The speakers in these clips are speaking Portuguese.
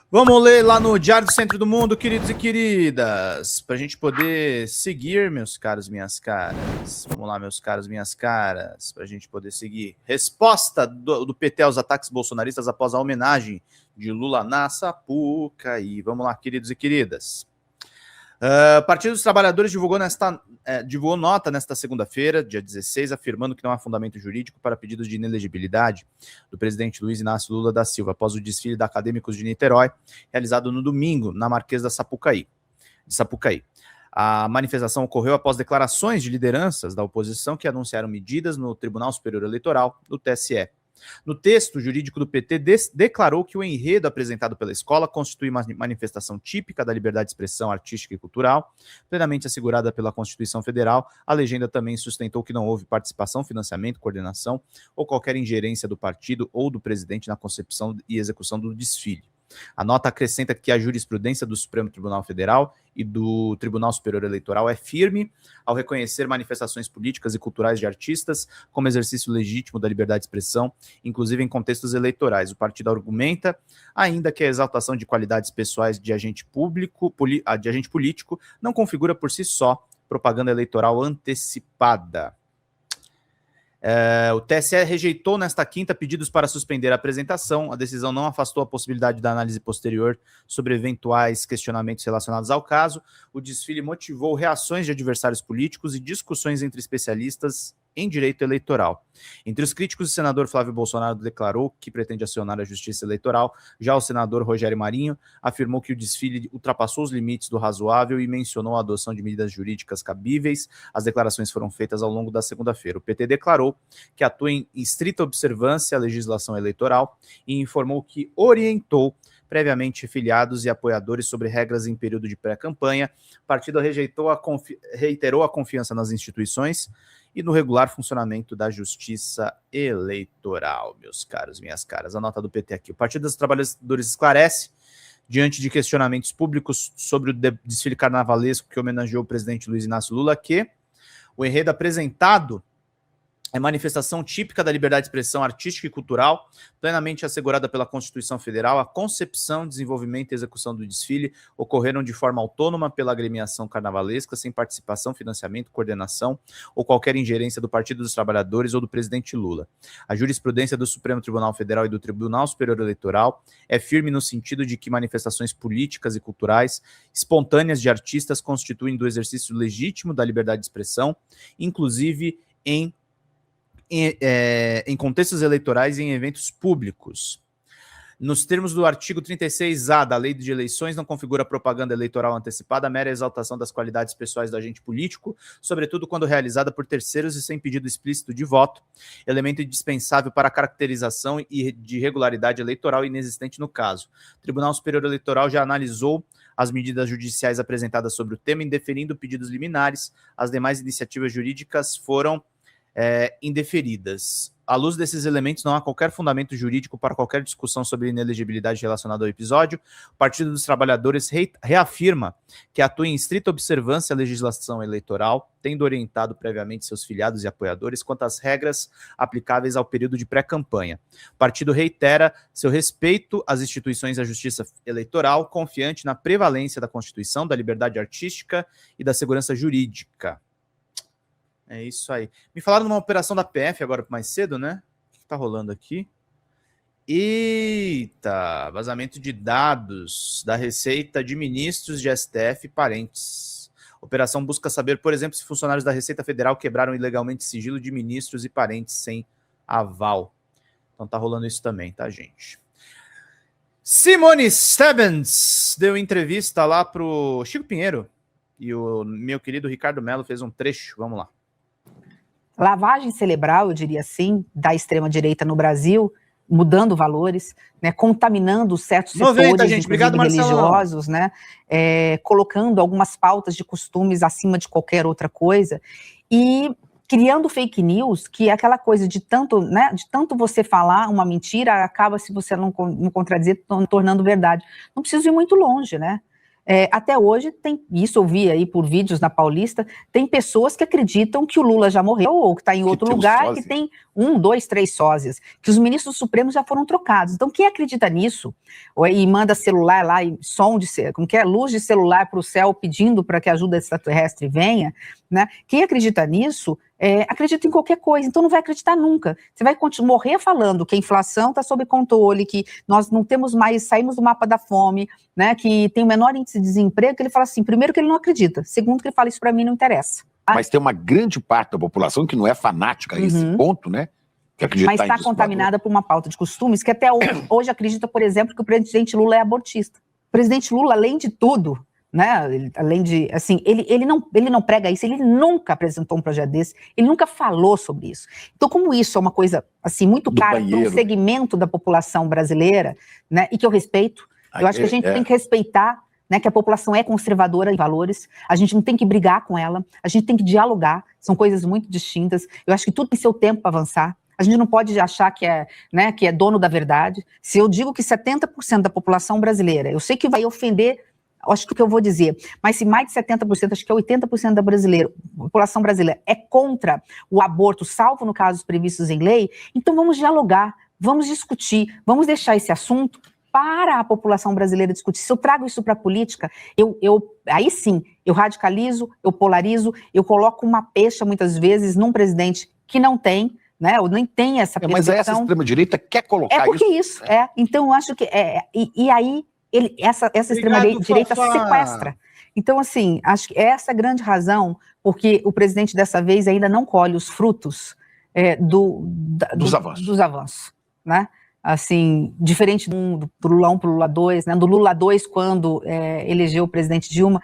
Vamos ler lá no Diário do Centro do Mundo, queridos e queridas, para a gente poder seguir, meus caros, minhas caras. Vamos lá, meus caros, minhas caras, para a gente poder seguir. Resposta do PT aos ataques bolsonaristas após a homenagem de Lula na Sapucaí. Vamos lá, queridos e queridas. Partido dos Trabalhadores divulgou nota nesta segunda-feira, dia 16, afirmando que não há fundamento jurídico para pedidos de inelegibilidade do presidente Luiz Inácio Lula da Silva, após o desfile da Acadêmicos de Niterói, realizado no domingo, na Marquês de Sapucaí. A manifestação ocorreu após declarações de lideranças da oposição que anunciaram medidas no Tribunal Superior Eleitoral, do TSE. No texto jurídico do PT, declarou que o enredo apresentado pela escola constitui uma manifestação típica da liberdade de expressão artística e cultural, plenamente assegurada pela Constituição Federal. A legenda também sustentou que não houve participação, financiamento, coordenação ou qualquer ingerência do partido ou do presidente na concepção e execução do desfile. A nota acrescenta que a jurisprudência do Supremo Tribunal Federal e do Tribunal Superior Eleitoral é firme ao reconhecer manifestações políticas e culturais de artistas como exercício legítimo da liberdade de expressão, inclusive em contextos eleitorais. O partido argumenta ainda que a exaltação de qualidades pessoais de agente político não configura por si só propaganda eleitoral antecipada. O TSE rejeitou nesta quinta pedidos para suspender a apresentação. A decisão não afastou a possibilidade da análise posterior sobre eventuais questionamentos relacionados ao caso. O desfile motivou reações de adversários políticos e discussões entre especialistas em direito eleitoral. Entre os críticos, o senador Flávio Bolsonaro declarou que pretende acionar a Justiça Eleitoral. Já o senador Rogério Marinho afirmou que o desfile ultrapassou os limites do razoável e mencionou a adoção de medidas jurídicas cabíveis. As declarações foram feitas ao longo da segunda-feira. O PT declarou que atua em estrita observância à legislação eleitoral e informou que orientou previamente filiados e apoiadores sobre regras em período de pré-campanha. O partido reiterou a confiança nas instituições e no regular funcionamento da Justiça Eleitoral, meus caros, minhas caras. A nota do PT aqui. O Partido dos Trabalhadores esclarece, diante de questionamentos públicos sobre o desfile carnavalesco que homenageou o presidente Luiz Inácio Lula, que o enredo apresentado é manifestação típica da liberdade de expressão artística e cultural, plenamente assegurada pela Constituição Federal. A concepção, desenvolvimento e execução do desfile ocorreram de forma autônoma pela agremiação carnavalesca, sem participação, financiamento, coordenação ou qualquer ingerência do Partido dos Trabalhadores ou do presidente Lula. A jurisprudência do Supremo Tribunal Federal e do Tribunal Superior Eleitoral é firme no sentido de que manifestações políticas e culturais espontâneas de artistas constituem do exercício legítimo da liberdade de expressão, inclusive em contextos eleitorais e em eventos públicos. Nos termos do artigo 36A da Lei de Eleições, não configura propaganda eleitoral antecipada a mera exaltação das qualidades pessoais do agente político, sobretudo quando realizada por terceiros e sem pedido explícito de voto, elemento indispensável para a caracterização e de regularidade eleitoral inexistente no caso. O Tribunal Superior Eleitoral já analisou as medidas judiciais apresentadas sobre o tema, indeferindo pedidos liminares. As demais iniciativas jurídicas foram indeferidas. À luz desses elementos, não há qualquer fundamento jurídico para qualquer discussão sobre inelegibilidade relacionada ao episódio. O Partido dos Trabalhadores reafirma que atua em estrita observância à legislação eleitoral, tendo orientado previamente seus filiados e apoiadores quanto às regras aplicáveis ao período de pré-campanha. O partido reitera seu respeito às instituições da Justiça Eleitoral, confiante na prevalência da Constituição, da liberdade artística e da segurança jurídica. É isso aí. Me falaram numa operação da PF agora mais cedo, né? O que tá rolando aqui? Eita! Vazamento de dados da Receita de ministros de STF e parentes. Operação busca saber, por exemplo, se funcionários da Receita Federal quebraram ilegalmente sigilo de ministros e parentes sem aval. Então tá rolando isso também, tá, gente? Simone Stevens deu entrevista lá pro Chico Pinheiro e o meu querido Ricardo Mello fez um trecho. Vamos lá. Lavagem cerebral, eu diria assim, da extrema-direita no Brasil, mudando valores, né, contaminando certos 90, setores, gente. Obrigado, religiosos, né, colocando algumas pautas de costumes acima de qualquer outra coisa, e criando fake news, que é aquela coisa de tanto, né, de tanto você falar uma mentira, acaba, se você não contradizer, tornando verdade. Não preciso ir muito longe, né? Até hoje, isso eu vi aí por vídeos na Paulista, tem pessoas que acreditam que o Lula já morreu ou que está em outro lugar, que tem 1, 2, 3 sósias, que os ministros supremos já foram trocados. Então, quem acredita nisso, e manda celular lá, e luz de celular para o céu pedindo para que a ajuda extraterrestre venha, né? Quem acredita nisso, acredita em qualquer coisa, então não vai acreditar nunca. Você vai morrer falando que a inflação está sob controle, que nós não temos mais, saímos do mapa da fome, né? Que tem o menor índice de desemprego, que ele fala assim, primeiro que ele não acredita, segundo que ele fala, isso para mim não interessa. Mas tem uma grande parte da população que não é fanática a esse ponto, né? Mas está contaminada por uma pauta de costumes que até hoje acredita, por exemplo, que o presidente Lula é abortista. O presidente Lula, além de tudo, né, além de, assim, ele não prega isso, ele nunca apresentou um projeto desse, ele nunca falou sobre isso. Então, como isso é uma coisa, assim, muito cara para um segmento da população brasileira, né, e que eu respeito, eu acho que a gente tem que respeitar, né, que a população é conservadora em valores, a gente não tem que brigar com ela, a gente tem que dialogar, são coisas muito distintas, eu acho que tudo tem seu tempo para avançar, a gente não pode achar que é dono da verdade. Se eu digo que 70% da população brasileira, eu sei que vai ofender, acho que o que eu vou dizer, mas se mais de 70%, acho que é 80% da população brasileira é contra o aborto, salvo no caso dos previstos em lei, então vamos dialogar, vamos discutir, vamos deixar esse assunto para a população brasileira discutir. Se eu trago isso para a política, aí sim, eu radicalizo, eu polarizo, eu coloco uma pecha, muitas vezes, num presidente que não tem, né, ou nem tem essa percepção. Mas essa extrema-direita quer colocar isso. É porque isso, então eu acho que, e aí, essa extrema-direita sequestra. Então, assim, acho que essa é a grande razão, porque o presidente dessa vez ainda não colhe os frutos dos avanços, né? Assim, diferente do Lula 1 para o Lula 2, né, do Lula 2 quando elegeu o presidente Dilma,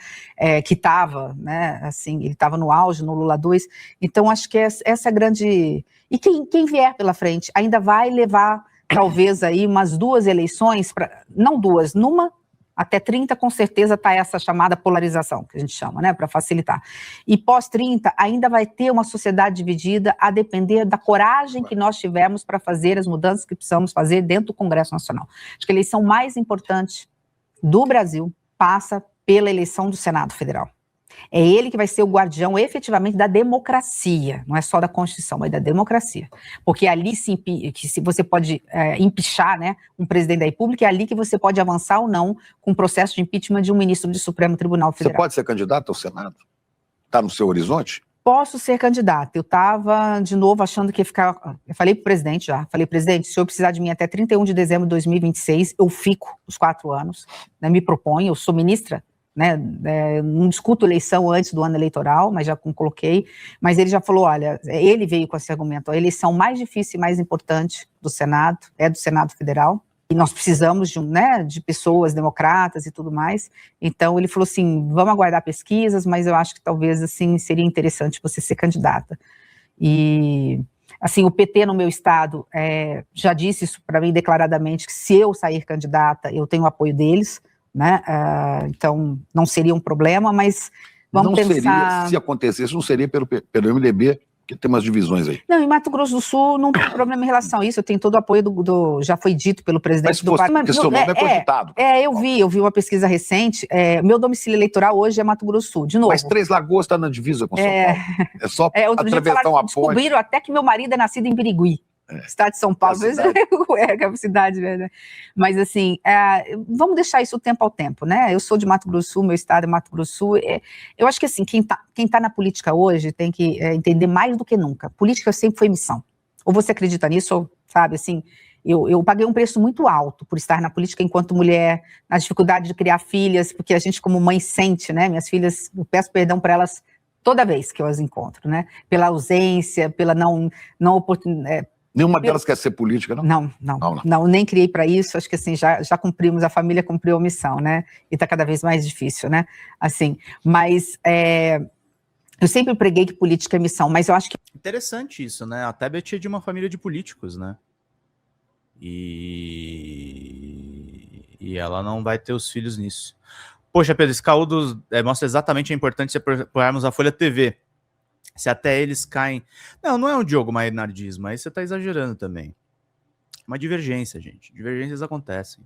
que estava, né, assim, ele estava no auge no Lula 2, então acho que essa é a grande... E quem vier pela frente ainda vai levar, talvez, aí umas 2 eleições, não 2, numa até 30, com certeza está essa chamada polarização, que a gente chama, né, para facilitar. E pós-30, ainda vai ter uma sociedade dividida a depender da coragem que nós tivermos para fazer as mudanças que precisamos fazer dentro do Congresso Nacional. Acho que a eleição mais importante do Brasil passa pela eleição do Senado Federal. É ele que vai ser o guardião, efetivamente, da democracia, não é só da Constituição, mas da democracia. Porque é ali se você pode empichar, né, um presidente da República, é ali que você pode avançar ou não com o processo de impeachment de um ministro do Supremo Tribunal Federal. Você pode ser candidato ao Senado? Está no seu horizonte? Posso ser candidata. Eu estava, de novo, achando que ia ficar... Eu falei para o presidente já, presidente, se eu precisar de mim até 31 de dezembro de 2026, eu fico os 4 anos, né, me proponho, eu sou ministra, né, não discuto eleição antes do ano eleitoral, mas já coloquei, mas ele já falou, olha, ele veio com esse argumento, a eleição mais difícil e mais importante do Senado, é do Senado Federal, e nós precisamos de pessoas democratas e tudo mais, então ele falou assim, vamos aguardar pesquisas, mas eu acho que talvez, assim, seria interessante você ser candidata, e... Assim, o PT no meu estado já disse isso para mim declaradamente, que se eu sair candidata, eu tenho o apoio deles, né? Então não seria um problema, mas vamos pensar... Seria, se acontecesse, não seria pelo MDB, que tem umas divisões aí. Não, em Mato Grosso do Sul não tem problema em relação a isso, eu tenho todo o apoio já foi dito pelo presidente do partido. Mas seu nome é cogitado. Eu vi uma pesquisa recente, meu domicílio eleitoral hoje é Mato Grosso do Ul, de novo. Mas Três Lagoas está na divisa com São Paulo. É só atravessar uma ponte. Descobriram até que meu marido é nascido em Birigui. Estado de São Paulo, é a cidade, né? Mas assim, vamos deixar isso o tempo ao tempo, né? Eu sou de Mato Grosso do Sul, meu estado é Mato Grosso do Sul. Eu acho que assim, quem tá na política hoje tem que entender mais do que nunca. Política sempre foi missão. Ou você acredita nisso, ou, sabe, assim, eu paguei um preço muito alto por estar na política enquanto mulher, na dificuldade de criar filhas, porque a gente como mãe sente, né? Minhas filhas, eu peço perdão para elas toda vez que eu as encontro, né? Pela ausência, pela não oportunidade. Nenhuma delas quer ser política, não? Não, nem criei para isso, acho que assim, já cumprimos, a família cumpriu a missão, né, e está cada vez mais difícil, né, assim, mas eu sempre preguei que política é missão, mas eu acho que... Interessante isso, né, a Tebet é de uma família de políticos, né, e ela não vai ter os filhos nisso. Poxa, Pedro, esse caúdo mostra exatamente a importância de apoiarmos a Folha TV. Se até eles caem... Não é um Diogo Mainardismo, aí você tá exagerando também. Uma divergência, gente. Divergências acontecem.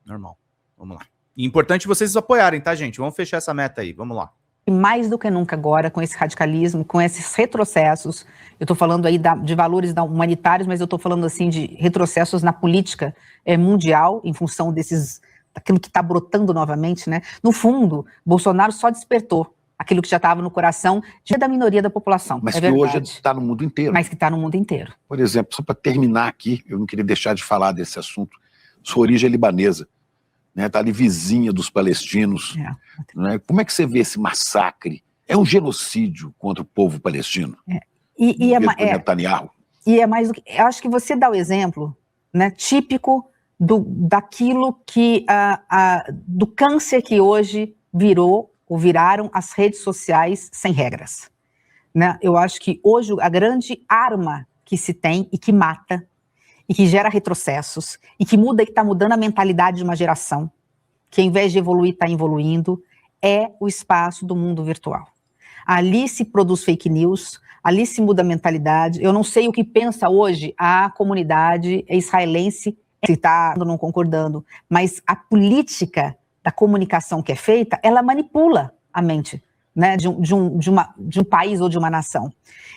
Normal. Vamos lá. E importante vocês apoiarem, tá, gente? Vamos fechar essa meta aí. Vamos lá. mais do que nunca agora, com esse radicalismo, com esses retrocessos, eu estou falando aí de valores humanitários, mas eu estou falando assim de retrocessos na política mundial, em função daquilo que está brotando novamente, né? No fundo, Bolsonaro só despertou aquilo que já estava no coração da minoria da população. Mas que hoje está no mundo inteiro. Mas que está no mundo inteiro. Por exemplo, só para terminar aqui, eu não queria deixar de falar desse assunto, sua origem é libanesa. Está ali vizinha dos palestinos. Né? Como é que você vê esse massacre? É um genocídio contra o povo palestino? Netanyahu. E é mais do que... Eu acho que você dá o exemplo, né, típico daquilo que... do câncer que hoje viraram as redes sociais sem regras. Né? Eu acho que hoje a grande arma que se tem e que mata e que gera retrocessos, e que está mudando a mentalidade de uma geração, que ao invés de evoluir, está evoluindo, é o espaço do mundo virtual. Ali se produz fake news, ali se muda a mentalidade. Eu não sei o que pensa hoje a comunidade israelense, se está não concordando, mas a política da comunicação que é feita, ela manipula a mente, né, de um país ou de uma nação.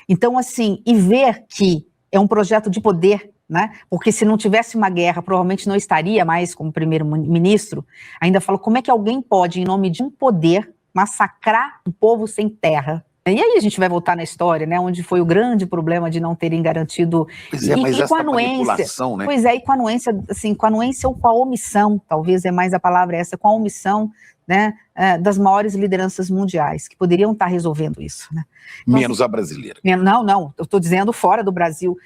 Então, assim, e ver que é um projeto de poder, né? Porque se não tivesse uma guerra, provavelmente não estaria mais como primeiro-ministro. Ainda falou, como é que alguém pode, em nome de um poder, massacrar um povo sem terra? E aí a gente vai voltar na história, né? Onde foi o grande problema de não terem garantido... Pois é, mas essa manipulação, né? Pois é, e com a anuência, assim, com a anuência ou com a omissão, talvez é mais a palavra essa, com a omissão, né, das maiores lideranças mundiais, que poderiam estar resolvendo isso, né? Então, menos a brasileira. Não, eu estou dizendo fora do Brasil.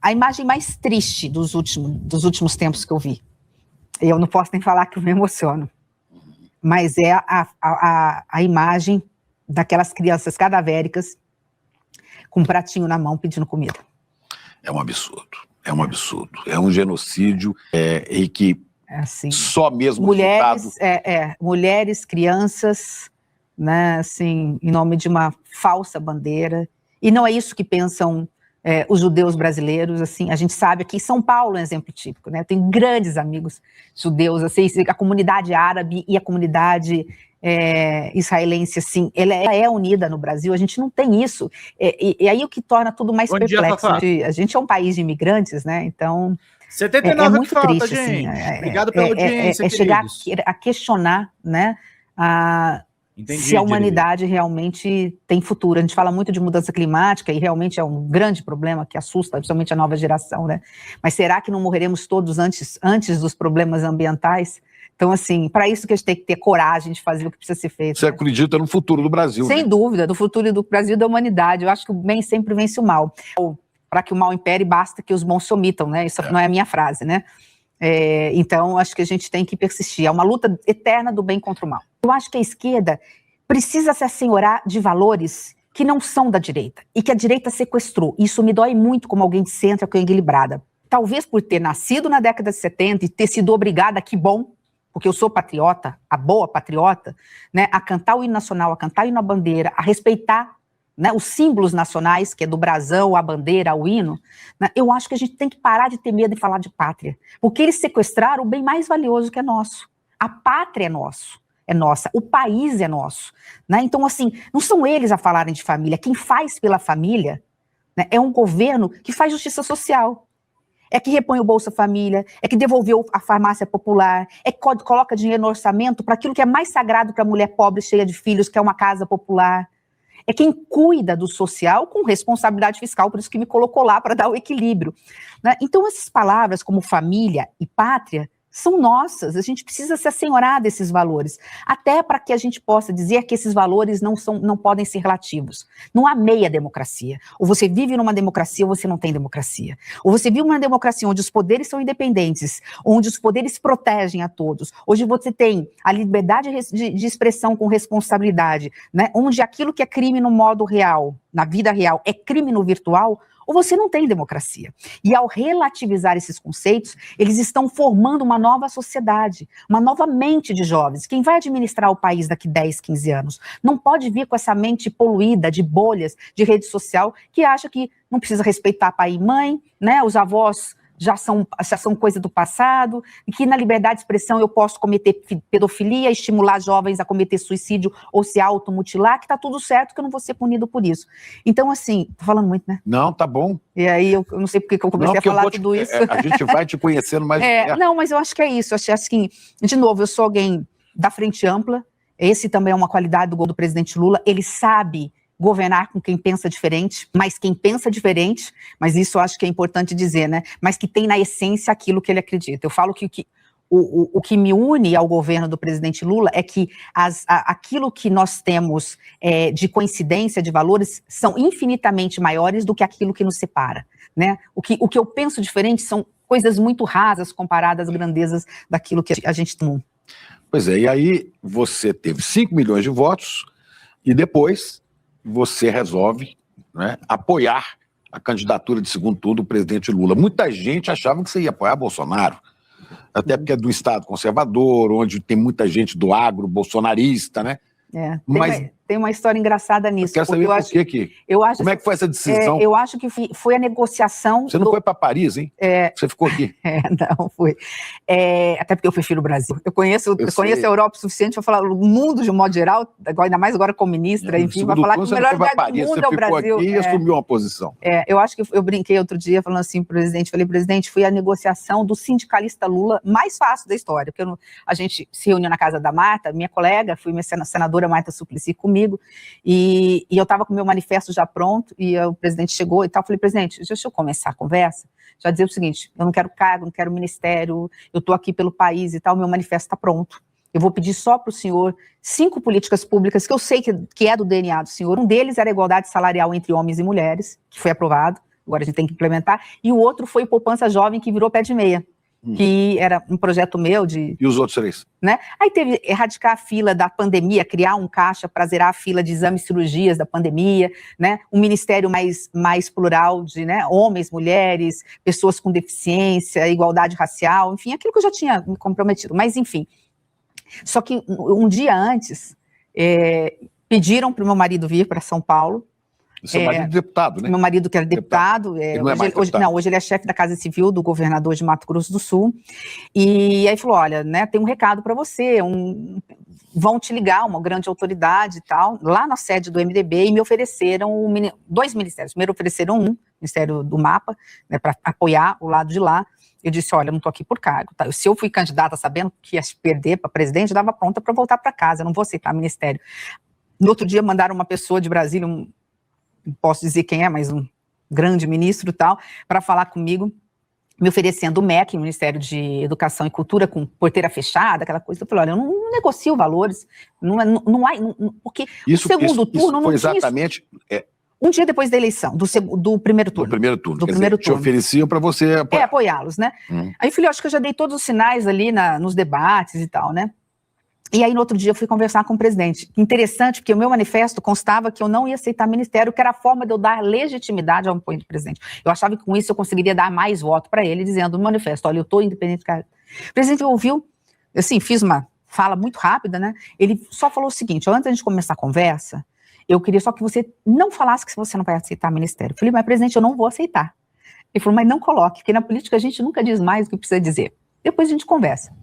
A imagem mais triste dos últimos tempos que eu vi, eu não posso nem falar que eu me emociono, mas é a imagem daquelas crianças cadavéricas com um pratinho na mão pedindo comida. É um absurdo, é um genocídio e que assim, só mesmo mulheres, crianças, né, assim, em nome de uma falsa bandeira, e não é isso que pensam os judeus brasileiros. Assim, a gente sabe aqui, São Paulo é um exemplo típico, né? Eu tenho grandes amigos judeus, assim, a comunidade árabe e a comunidade israelense, assim, ela é unida no Brasil, a gente não tem isso, e aí o que torna tudo mais perplexo. A gente é um país de imigrantes, né? Então 79 é muito falta, triste, gente. assim, Obrigado pela audiência, chegar a questionar, né, se a humanidade realmente tem futuro. A gente fala muito de mudança climática e realmente é um grande problema que assusta, principalmente a nova geração, né? Mas será que não morreremos todos antes dos problemas ambientais? Então, assim, para isso que a gente tem que ter coragem de fazer o que precisa ser feito. Você acredita no futuro do Brasil? Sem dúvida, no futuro do Brasil e da humanidade. Eu acho que o bem sempre vence o mal. Para que o mal impere, basta que os bons se omitam, né? Isso não é a minha frase, né? Então, acho que a gente tem que persistir. É uma luta eterna do bem contra o mal. Eu acho que a esquerda precisa se assenhorar de valores que não são da direita e que a direita sequestrou. Isso me dói muito como alguém de centro, que é equilibrada. Talvez por ter nascido na década de 70 e ter sido obrigada, que bom, porque eu sou patriota, a boa patriota, né, a cantar o hino nacional, a cantar o hino à bandeira, a respeitar, né, os símbolos nacionais, que é do brasão, a bandeira, o hino, né, eu acho que a gente tem que parar de ter medo de falar de pátria, porque eles sequestraram o bem mais valioso que é nosso. A pátria é nossa, o país é nosso, né? Então, assim, não são eles a falarem de família, quem faz pela família, né, é um governo que faz justiça social, é que repõe o Bolsa Família, é que devolveu a farmácia popular, é que coloca dinheiro no orçamento para aquilo que é mais sagrado para a mulher pobre cheia de filhos, que é uma casa popular. É quem cuida do social com responsabilidade fiscal, por isso que me colocou lá para dar o equilíbrio, né? Então, essas palavras como família e pátria são nossas, a gente precisa se assenhorar desses valores, até para que a gente possa dizer que esses valores não podem ser relativos. Não há meia democracia. Ou você vive numa democracia ou você não tem democracia. Ou você vive numa democracia onde os poderes são independentes, onde os poderes protegem a todos. Hoje você tem a liberdade de expressão com responsabilidade, né? Onde aquilo que é crime no modo real, na vida real, é crime no virtual, ou você não tem democracia. E ao relativizar esses conceitos, eles estão formando uma nova sociedade, uma nova mente de jovens. Quem vai administrar o país daqui 10, 15 anos não pode vir com essa mente poluída de bolhas, de rede social, que acha que não precisa respeitar pai e mãe, né? Os avós já são coisa do passado, e que na liberdade de expressão eu posso cometer pedofilia, estimular jovens a cometer suicídio ou se automutilar, que está tudo certo, que eu não vou ser punido por isso. Então, assim, tô falando muito, né? Não, tá bom. E aí eu não sei porque que eu comecei a falar tudo isso. A gente vai te conhecendo mais. Não, mas eu acho que é isso. Acho que, de novo, eu sou alguém da frente ampla. Esse também é uma qualidade do presidente Lula. Ele sabe governar com quem pensa diferente, mas quem pensa diferente, mas isso eu acho que é importante dizer, né? Mas que tem na essência aquilo que ele acredita. Eu falo que o que me une ao governo do presidente Lula é que aquilo que nós temos de coincidência de valores são infinitamente maiores do que aquilo que nos separa, né? O que eu penso diferente são coisas muito rasas comparadas às grandezas daquilo que a gente tem. Pois é, e aí você teve 5 milhões de votos e depois você resolve, né, apoiar a candidatura de segundo turno do presidente Lula. Muita gente achava que você ia apoiar Bolsonaro, até porque é do Estado conservador, onde tem muita gente do agro bolsonarista, né? Mas tem uma história engraçada nisso. Quero saber como é que foi essa decisão? Eu acho que foi a negociação... Você não foi para Paris, hein? Você ficou aqui. Não, fui. Até porque eu prefiro o Brasil. Eu conheço a Europa o suficiente para falar o mundo de um modo geral, ainda mais agora como ministra, enfim, para falar que o melhor lugar do mundo é o Brasil. Você ficou aqui e assumiu uma posição. Eu acho que eu brinquei outro dia falando assim pro presidente, falei, presidente, foi a negociação do sindicalista Lula mais fácil da história, porque a gente se reuniu na casa da Marta, minha colega, fui minha senadora Marta Suplicy comigo, e eu estava com o meu manifesto já pronto, e o presidente chegou e tal, falei, presidente, deixa eu começar a conversa, já dizer o seguinte, eu não quero cargo, não quero ministério, eu estou aqui pelo país e tal, meu manifesto está pronto, eu vou pedir só para o senhor 5 políticas públicas que eu sei que é do DNA do senhor, um deles era a igualdade salarial entre homens e mulheres, que foi aprovado, agora a gente tem que implementar, e o outro foi poupança jovem, que virou pé de meia, que era um projeto meu de... E os outros 3? Né? Aí teve erradicar a fila da pandemia, criar um caixa para zerar a fila de exames e cirurgias da pandemia, né? Um ministério mais plural de, né, homens, mulheres, pessoas com deficiência, igualdade racial, enfim, aquilo que eu já tinha me comprometido, mas enfim. Só que um dia antes, pediram para o meu marido vir para São Paulo. Seu marido é deputado, né? Meu marido que era deputado, hoje ele é chefe da Casa Civil do governador de Mato Grosso do Sul, e aí falou, olha, né, tem um recado para você, vão te ligar, uma grande autoridade e tal, lá na sede do MDB, e me ofereceram 2 ministérios, primeiro ofereceram um, Ministério do Mapa, né, para apoiar o lado de lá. Eu disse, olha, eu não estou aqui por cargo, tá? Se eu fui candidata sabendo que ia perder para presidente, eu estava pronta para voltar para casa, eu não vou aceitar ministério. No outro dia mandaram uma pessoa de Brasília, não posso dizer quem é, mas um grande ministro e tal, para falar comigo, me oferecendo o MEC, o Ministério de Educação e Cultura, com porteira fechada, aquela coisa. Eu falei, olha, eu não negocio valores, porque isso, o segundo turno não foi exatamente... Um dia depois da eleição, do primeiro turno. Do primeiro turno. Do primeiro turno. Te ofereciam para você apoiar. Apoiá-los, né? Aí eu falei, acho que eu já dei todos os sinais ali nos debates e tal, né? E aí, no outro dia, eu fui conversar com o presidente. Interessante, porque o meu manifesto constava que eu não ia aceitar ministério, que era a forma de eu dar legitimidade ao apoio do presidente. Eu achava que com isso eu conseguiria dar mais voto para ele, dizendo no manifesto, olha, eu estou independente, cara. O presidente ouviu, assim, fiz uma fala muito rápida, né? Ele só falou o seguinte, antes da gente começar a conversa, eu queria só que você não falasse que você não vai aceitar ministério. Eu falei, mas presidente, eu não vou aceitar. Ele falou, mas não coloque, porque na política a gente nunca diz mais do que precisa dizer. Depois a gente conversa.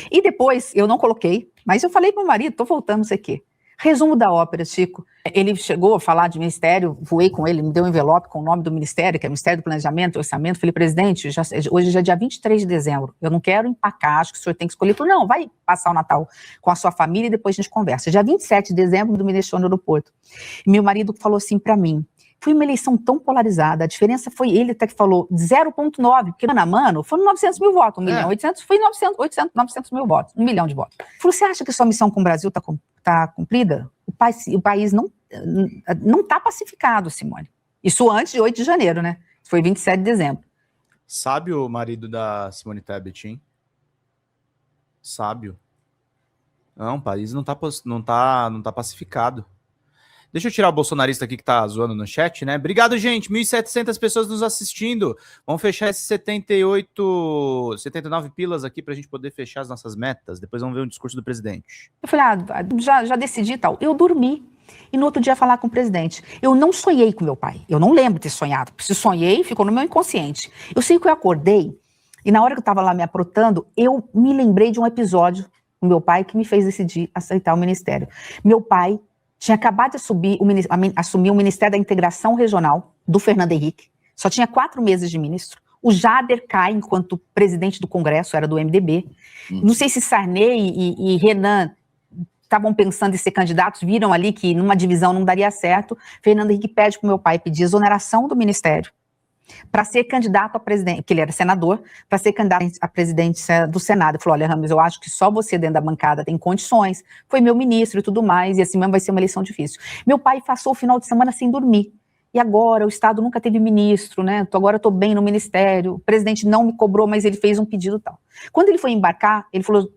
E depois, eu não coloquei, mas eu falei para o meu marido, tô voltando, não sei o quê. Resumo da ópera, Chico. Ele chegou a falar de ministério, voei com ele, me deu um envelope com o nome do ministério, que é o Ministério do Planejamento e Orçamento. Falei, presidente, hoje já é dia 23 de dezembro, eu não quero empacar, acho que o senhor tem que escolher. Ele falou, não, vai passar o Natal com a sua família e depois a gente conversa. Dia 27 de dezembro, me deixou no aeroporto. E meu marido falou assim para mim, foi uma eleição tão polarizada, a diferença foi ele até que falou 0,9, porque mano a mano foram 900 mil votos, 1 milhão, 800, foi 900 mil votos, 1 milhão de votos. Ele falou, você acha que sua missão com o Brasil está cumprida? O país não está pacificado, Simone. Isso antes de 8 de janeiro, né? Foi 27 de dezembro. Sábio o marido da Simone Tebet, hein? Sábio. Não, o país não tá pacificado. Deixa eu tirar o bolsonarista aqui que tá zoando no chat, né? Obrigado, gente. 1.700 pessoas nos assistindo. Vamos fechar esses 79 pilas aqui pra gente poder fechar as nossas metas. Depois vamos ver o discurso do presidente. Eu falei, já decidi e tal. Eu dormi. e no outro dia falar com o presidente. Eu não sonhei com meu pai, eu não lembro de ter sonhado. Se sonhei, ficou no meu inconsciente. Eu sei que eu acordei, e na hora que eu estava lá me aprontando, eu me lembrei de um episódio com meu pai que me fez decidir aceitar o ministério. Meu pai tinha acabado de assumir o Ministério da Integração Regional do Fernando Henrique, só tinha 4 meses de ministro. O Jader cai enquanto presidente do Congresso, era do MDB. Não sei se Sarney e Renan estavam pensando em ser candidatos, viram ali que numa divisão não daria certo. Fernando Henrique pede para o meu pai pedir exoneração do ministério para ser candidato a presidente, porque ele era senador, para ser candidato a presidente do Senado. Ele falou, olha, Ramos, eu acho que só você dentro da bancada tem condições, foi meu ministro e tudo mais, e assim mesmo vai ser uma eleição difícil. Meu pai passou o final de semana sem dormir. E agora, o Estado nunca teve ministro, né? Agora eu estou bem no ministério, o presidente não me cobrou, mas ele fez um pedido e tal. Quando ele foi embarcar, ele falou,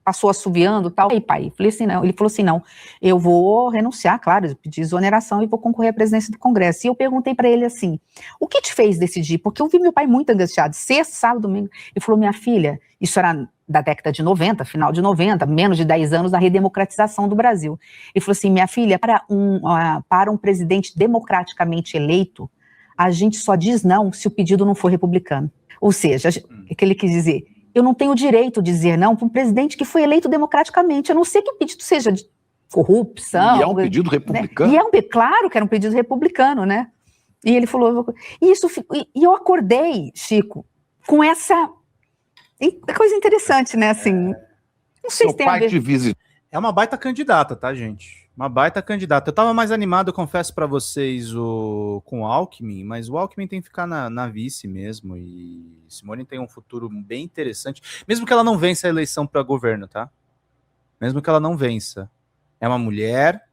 passou assoviando e tal. Aí, pai, falei assim, não. Ele falou assim, não, eu vou renunciar, claro, eu pedi exoneração e vou concorrer à presidência do Congresso. E eu perguntei para ele assim, o que te fez decidir? Porque eu vi meu pai muito angustiado, sexta, sábado, domingo. Ele falou, minha filha, isso era da década de 90, final de 90, menos de 10 anos da redemocratização do Brasil. Ele falou assim, minha filha, para um presidente democraticamente eleito, a gente só diz não se o pedido não for republicano. Ou seja, o que ele quis dizer, eu não tenho o direito de dizer não para um presidente que foi eleito democraticamente, a não ser que o pedido seja de corrupção. E é um pedido republicano? Né? Claro que era um pedido republicano, né? E ele falou, e eu acordei, Chico, com essa coisa interessante, né? Assim, não sei se tem a ver. É uma baita candidata, tá, gente? Uma baita candidata. Eu tava mais animado, eu confesso pra vocês, com o Alckmin, mas o Alckmin tem que ficar na vice mesmo, e Simone tem um futuro bem interessante, mesmo que ela não vença a eleição para governo, tá? Mesmo que ela não vença. É uma mulher,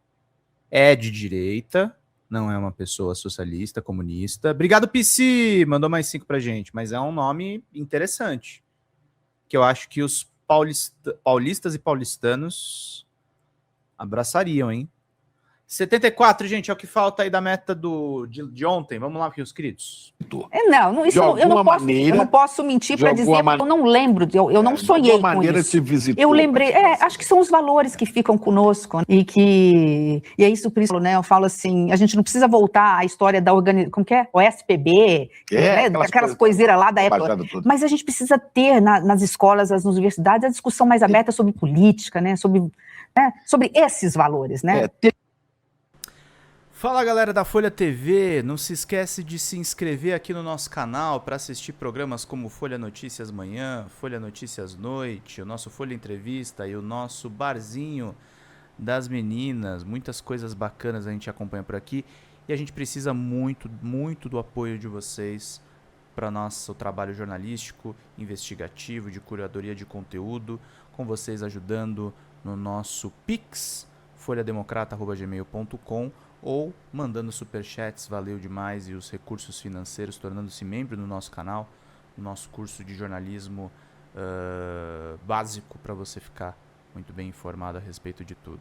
é de direita, não é uma pessoa socialista, comunista. Obrigado, PC! Mandou mais 5 pra gente, mas é um nome interessante, que eu acho que os paulistas e paulistanos abraçariam, hein? 74, gente, é o que falta aí da meta de ontem. Vamos lá, meus queridos. Eu não posso mentir para dizer, porque eu não lembro, eu não sonhei com isso. Eu lembrei, acho que são os valores que ficam conosco, e é isso que eu falo assim, a gente não precisa voltar à história da organização, como que é? O SPB, né? Aquelas coiseiras lá da época, mas a gente precisa ter nas escolas, nas universidades, a discussão mais aberta sobre política, né? Sobre esses valores, né? Fala, galera da Folha TV, não se esquece de se inscrever aqui no nosso canal para assistir programas como Folha Notícias Manhã, Folha Notícias Noite, o nosso Folha Entrevista e o nosso Barzinho das Meninas. Muitas coisas bacanas a gente acompanha por aqui e a gente precisa muito, muito do apoio de vocês para nosso trabalho jornalístico, investigativo, de curadoria de conteúdo, com vocês ajudando no nosso Pix, folhademocrata@gmail.com, ou mandando superchats, valeu demais, e os recursos financeiros, tornando-se membro no nosso canal, no nosso curso de jornalismo básico, para você ficar muito bem informado a respeito de tudo.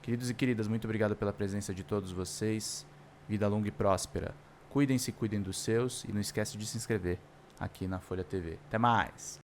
Queridos e queridas, muito obrigado pela presença de todos vocês, vida longa e próspera, cuidem-se, cuidem dos seus, e não esquece de se inscrever aqui na Folha TV. Até mais!